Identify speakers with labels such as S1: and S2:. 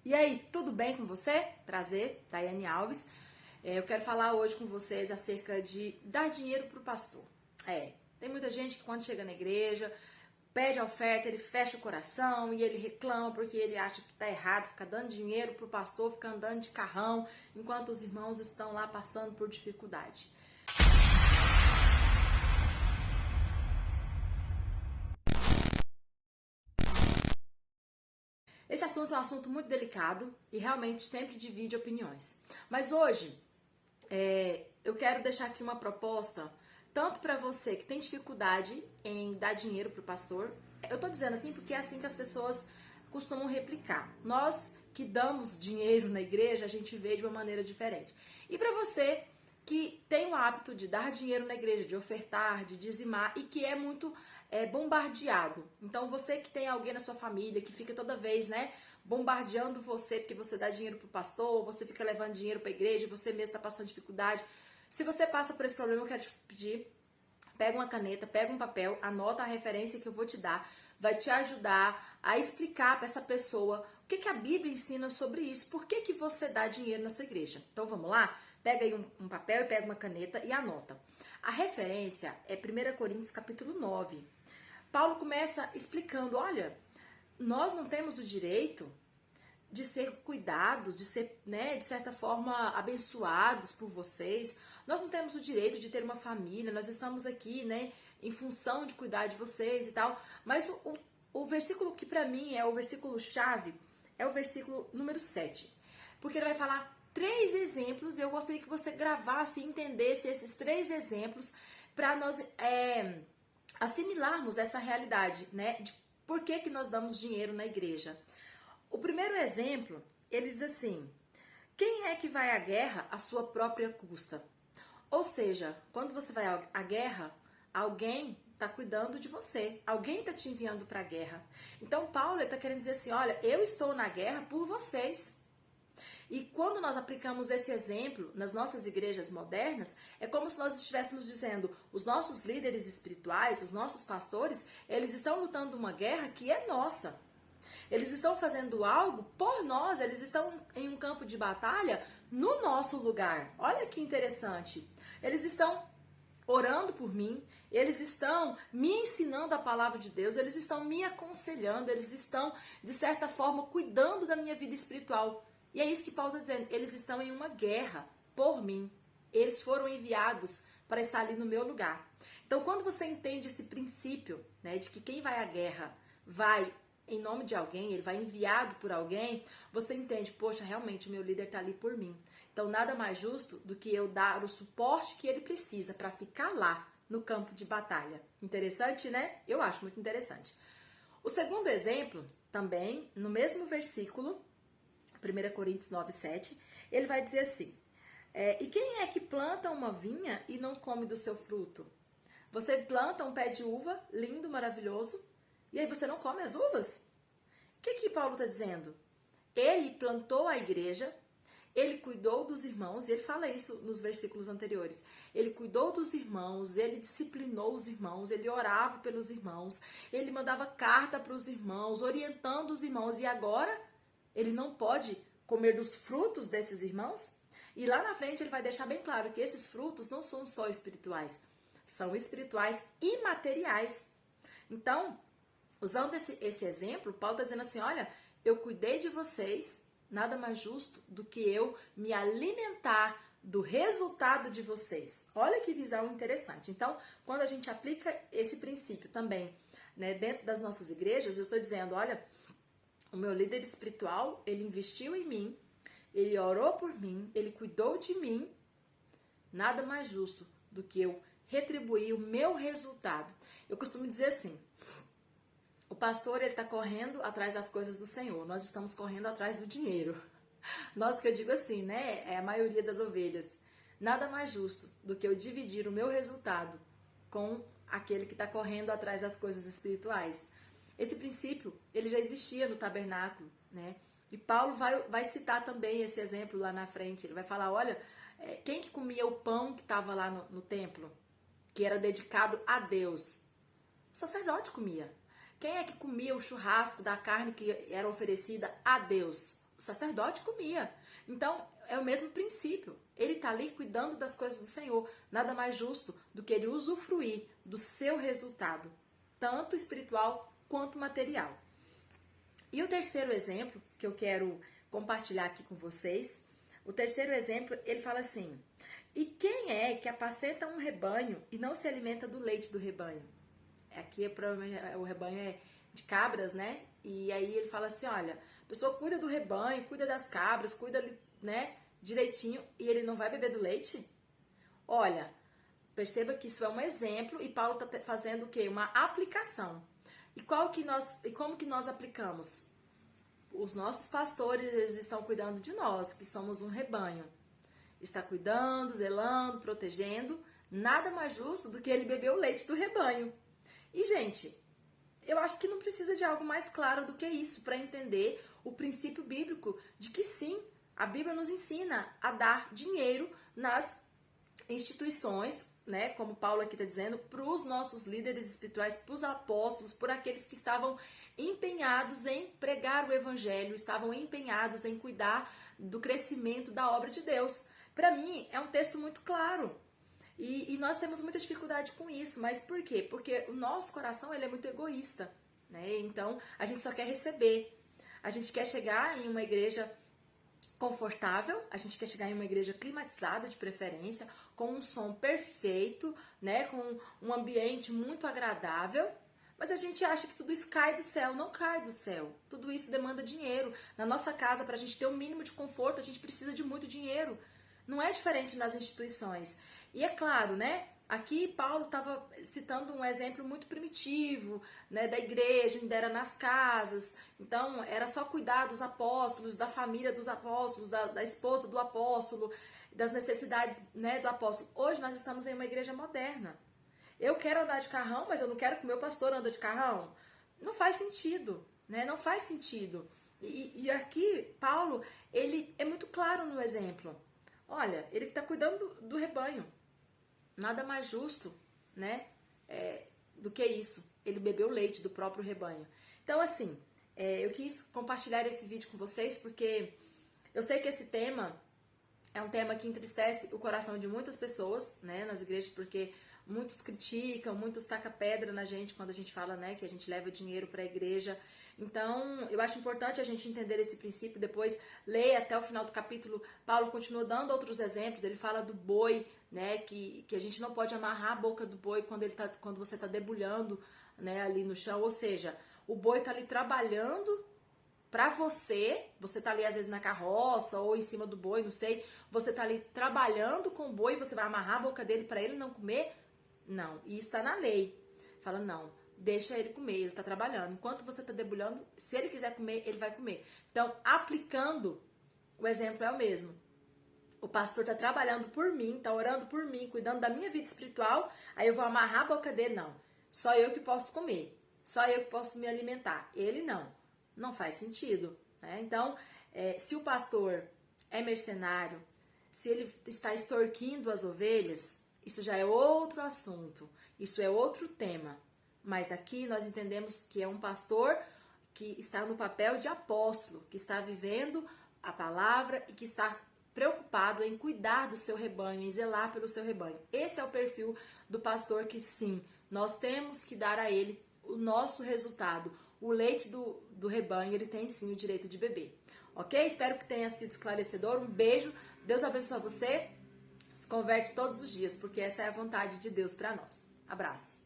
S1: E aí, tudo bem com você? Prazer, Daiane Alves. Eu quero falar hoje com vocês acerca de dar dinheiro para o pastor. Tem muita gente que quando chega na igreja, pede a oferta, ele fecha o coração e ele reclama porque ele acha que está errado, fica dando dinheiro para o pastor, fica andando de carrão, enquanto os irmãos estão lá passando por dificuldade. Esse assunto é um assunto muito delicado e realmente sempre divide opiniões. Mas hoje eu quero deixar aqui uma proposta, tanto para você que tem dificuldade em dar dinheiro para o pastor. Eu tô dizendo assim porque é assim que as pessoas costumam replicar. Nós que damos dinheiro na igreja, a gente vê de uma maneira diferente. E para você que tem o hábito de dar dinheiro na igreja, de ofertar, de dizimar e que é muito bombardeado. Então você que tem alguém na sua família que fica toda vez, bombardeando você porque você dá dinheiro pro pastor, você fica levando dinheiro pra igreja, você mesmo está passando dificuldade. Se você passa por esse problema, eu quero te pedir, pega uma caneta, pega um papel, anota a referência que eu vou te dar, vai te ajudar a explicar para essa pessoa o que a Bíblia ensina sobre isso, por que você dá dinheiro na sua igreja. Então vamos lá? Pega aí um papel e pega uma caneta e anota. A referência é 1 Coríntios capítulo 9. Paulo começa explicando, olha, nós não temos o direito de ser cuidados, de ser, de certa forma, abençoados por vocês. Nós não temos o direito de ter uma família, nós estamos aqui, em função de cuidar de vocês e tal. Mas o versículo que para mim é o versículo chave é o versículo número 7. Porque ele vai falar 3 exemplos, e eu gostaria que você gravasse e entendesse esses 3 exemplos para nós assimilarmos essa realidade, de por que nós damos dinheiro na igreja. O primeiro exemplo, ele diz assim: quem é que vai à guerra à sua própria custa? Ou seja, quando você vai à guerra, alguém está cuidando de você, alguém está te enviando para a guerra. Então Paulo está querendo dizer assim, olha, eu estou na guerra por vocês. E quando nós aplicamos esse exemplo nas nossas igrejas modernas, é como se nós estivéssemos dizendo, os nossos líderes espirituais, os nossos pastores, eles estão lutando uma guerra que é nossa. Eles estão fazendo algo por nós, eles estão em um campo de batalha no nosso lugar. Olha que interessante. Eles estão orando por mim, eles estão me ensinando a palavra de Deus, eles estão me aconselhando, eles estão, de certa forma, cuidando da minha vida espiritual. E é isso que Paulo está dizendo, eles estão em uma guerra por mim. Eles foram enviados para estar ali no meu lugar. Então, quando você entende esse princípio, de que quem vai à guerra vai em nome de alguém, ele vai enviado por alguém, você entende, poxa, realmente o meu líder está ali por mim. Então, nada mais justo do que eu dar o suporte que ele precisa para ficar lá no campo de batalha. Interessante, né? Eu acho muito interessante. O segundo exemplo, também, no mesmo versículo, 1 Coríntios 9, 7, ele vai dizer assim, e quem é que planta uma vinha e não come do seu fruto? Você planta um pé de uva, lindo, maravilhoso, e aí você não come as uvas? O que Paulo está dizendo? Ele plantou a igreja, ele cuidou dos irmãos, e ele fala isso nos versículos anteriores. Ele cuidou dos irmãos, ele disciplinou os irmãos, ele orava pelos irmãos, ele mandava carta para os irmãos, orientando os irmãos, e agora ele não pode comer dos frutos desses irmãos? E lá na frente ele vai deixar bem claro que esses frutos não são só espirituais, são espirituais e materiais. Então, usando esse exemplo, Paulo está dizendo assim, olha, eu cuidei de vocês, nada mais justo do que eu me alimentar do resultado de vocês. Olha que visão interessante. Então, quando a gente aplica esse princípio também, dentro das nossas igrejas, eu estou dizendo, olha, o meu líder espiritual, ele investiu em mim, ele orou por mim, ele cuidou de mim, nada mais justo do que eu retribuir o meu resultado. Eu costumo dizer assim, o pastor, ele está correndo atrás das coisas do Senhor, nós estamos correndo atrás do dinheiro. Nós que eu digo assim, é a maioria das ovelhas. Nada mais justo do que eu dividir o meu resultado com aquele que está correndo atrás das coisas espirituais. Esse princípio, ele já existia no tabernáculo, E Paulo vai citar também esse exemplo lá na frente. Ele vai falar, olha, quem que comia o pão que estava lá no templo, que era dedicado a Deus? O sacerdote comia. Quem é que comia o churrasco da carne que era oferecida a Deus? O sacerdote comia. Então, é o mesmo princípio. Ele está ali cuidando das coisas do Senhor. Nada mais justo do que ele usufruir do seu resultado, tanto espiritual quanto material. E o terceiro exemplo que eu quero compartilhar aqui com vocês, o terceiro exemplo, ele fala assim: e quem é que apacenta um rebanho e não se alimenta do leite do rebanho? Aqui provavelmente o rebanho é de cabras, né? E aí ele fala assim, olha, a pessoa cuida do rebanho, cuida das cabras, cuida, né, direitinho, e ele não vai beber do leite? Olha, perceba que isso é um exemplo e Paulo está fazendo o quê? Uma aplicação. E como que nós aplicamos? Os nossos pastores, eles estão cuidando de nós, que somos um rebanho. Está cuidando, zelando, protegendo. Nada mais justo do que ele beber o leite do rebanho. E, gente, eu acho que não precisa de algo mais claro do que isso para entender o princípio bíblico de que sim, a Bíblia nos ensina a dar dinheiro nas instituições, né, como Paulo aqui está dizendo, para os nossos líderes espirituais, para os apóstolos, por aqueles que estavam empenhados em pregar o evangelho, estavam empenhados em cuidar do crescimento da obra de Deus. Para mim, é um texto muito claro. E nós temos muita dificuldade com isso, mas por quê? Porque o nosso coração ele é muito egoísta, né? Então a gente só quer receber, a gente quer chegar em uma igreja confortável, a gente quer chegar em uma igreja climatizada de preferência, com um som perfeito, né? Com um ambiente muito agradável, mas a gente acha que tudo isso cai do céu. Não cai do céu, tudo isso demanda dinheiro. Na nossa casa, para a gente ter um mínimo de conforto, a gente precisa de muito dinheiro. Não é diferente nas instituições. E é claro, né? Aqui Paulo estava citando um exemplo muito primitivo, né, da igreja, ainda era nas casas. Então, era só cuidar dos apóstolos, da família dos apóstolos, da esposa do apóstolo, das necessidades, né, do apóstolo. Hoje nós estamos em uma igreja moderna. Eu quero andar de carrão, mas eu não quero que o meu pastor ande de carrão. Não faz sentido, né? Não faz sentido. E aqui, Paulo, ele é muito claro no exemplo. Olha, ele está cuidando do rebanho. Nada mais justo, né, do que isso. Ele bebeu leite do próprio rebanho. Então, assim, eu quis compartilhar esse vídeo com vocês porque eu sei que esse tema é um tema que entristece o coração de muitas pessoas, né, nas igrejas, porque muitos criticam, muitos tacam pedra na gente quando a gente fala, né, que a gente leva dinheiro para a igreja. Então, eu acho importante a gente entender esse princípio. Depois, leia até o final do capítulo. Paulo continua dando outros exemplos. Ele fala do boi, né, que a gente não pode amarrar a boca do boi quando você está debulhando, né, ali no chão. Ou seja, o boi está ali trabalhando para você tá ali às vezes na carroça ou em cima do boi, não sei. Você está ali trabalhando com o boi, você vai amarrar a boca dele para ele não comer? Não, e isso está na lei. Fala, não, deixa ele comer, ele está trabalhando. Enquanto você está debulhando, se ele quiser comer, ele vai comer. Então, aplicando, o exemplo é o mesmo. O pastor está trabalhando por mim, está orando por mim, cuidando da minha vida espiritual, aí eu vou amarrar a boca dele? Não, só eu que posso comer, só eu que posso me alimentar. Ele não. Não faz sentido, né? Então, se o pastor é mercenário, se ele está extorquindo as ovelhas, isso já é outro assunto, isso é outro tema. Mas aqui nós entendemos que é um pastor que está no papel de apóstolo, que está vivendo a palavra e que está preocupado em cuidar do seu rebanho, em zelar pelo seu rebanho. Esse é o perfil do pastor que, sim, nós temos que dar a ele o nosso resultado. O leite do rebanho, ele tem sim o direito de beber. Ok? Espero que tenha sido esclarecedor. Um beijo. Deus abençoe você. Se converte todos os dias, porque essa é a vontade de Deus para nós. Abraço.